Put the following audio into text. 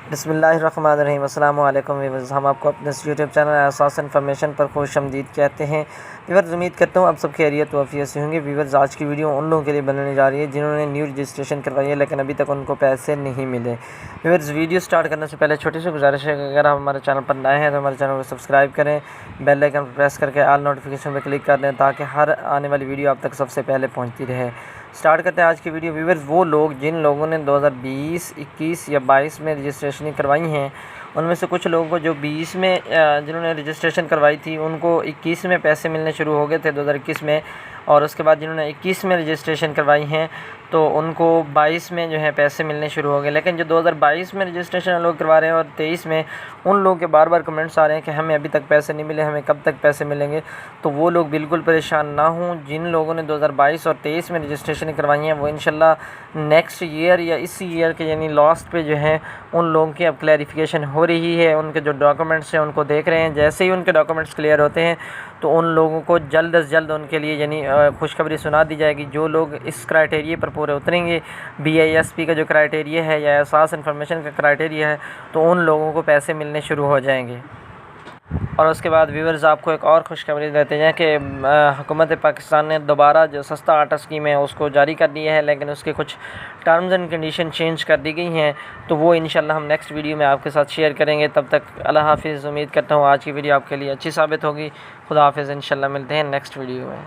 बिस्मिल्लाहिर्रहमानिर्रहीम। अस्सलाम वालेकुम व्यूअर्स, हम आपको अपने यूट्यूब चैनल एहसास इन्फॉर्मेशन पर खुशामदीद कहते हैं। व्यूअर्स, उम्मीद करता हूँ आप सब खैरियत वाफियत से होंगे। व्यूअर्स, आज की वीडियो उन लोगों के लिए बनने जा रही है जिन्होंने न्यू रजिस्ट्रेशन करवाई है लेकिन अभी तक उनको पैसे नहीं मिले। व्यूअर्स, वीडियो स्टार्ट करने से पहले छोटी सी गुजारिश है कि अगर आप हमारे चैनल पर नए हैं तो हमारे चैनल को सब्सक्राइब करें, बेल आइकन पर प्रेस करके ऑल नोटिफिकेशन पर क्लिक कर दें ताकि हर आने वाली वीडियो आप तक सबसे पहले पहुँचती रहे। स्टार्ट करते हैं आज की वीडियो। व्यूअर्स, वो लोग जिन लोगों ने 2020, 21 या 22 में रजिस्ट्रेशन करवाई हैं, उनमें से कुछ लोगों को जो 20 में जिन्होंने रजिस्ट्रेशन करवाई थी उनको 21 में पैसे मिलने शुरू हो गए थे 2021 में, और उसके बाद जिन्होंने 21 में रजिस्ट्रेशन करवाई हैं तो उनको 22 में जो है पैसे मिलने शुरू हो गए। लेकिन जो 2022 में रजिस्ट्रेशन लोग करवा रहे हैं और 23 में, उन लोगों के बार बार कमेंट्स आ रहे हैं कि हमें अभी तक पैसे नहीं मिले, हमें कब तक पैसे मिलेंगे। तो वो लोग बिल्कुल परेशान ना हों। जिन लोगों ने 2022 और 23 में रजिस्ट्रेशन करवाई हैं वो इंशाल्लाह नेक्स्ट ईयर या इसी ईयर के यानी लास्ट पे जो है उन लोगों की अब क्लैरिफिकेशन हो रही है। उनके जो डॉक्यूमेंट्स हैं उनको देख रहे हैं। जैसे ही उनके डॉक्यूमेंट्स क्लियर होते हैं तो उन लोगों को जल्द से जल्द उनके लिए यानी खुशखबरी सुना दी जाएगी। जो लोग इस क्राइटेरिया पर पूरे उतरेंगे, BISP का जो क्राइटेरिया है या एहसास इन्फॉर्मेशन का क्राइटेरिया है, तो उन लोगों को पैसे मिलने शुरू हो जाएंगे। और उसके बाद व्यूअर्स, आपको एक और खुशखबरी देते हैं कि हुकूमत पाकिस्तान ने दोबारा जो सस्ता आटा स्कीम है उसको जारी कर दिया है, लेकिन उसके कुछ टर्म्स एंड कंडीशन चेंज कर दी गई हैं। तो वो इंशाल्लाह हम नेक्स्ट वीडियो में आपके साथ शेयर करेंगे। तब तक अल्लाह हाफिज़। उम्मीद करता हूँ आज की वीडियो आपके लिए अच्छी साबित होगी। खुदा हाफिज़। इंशाल्लाह मिलते हैं नेक्स्ट वीडियो में।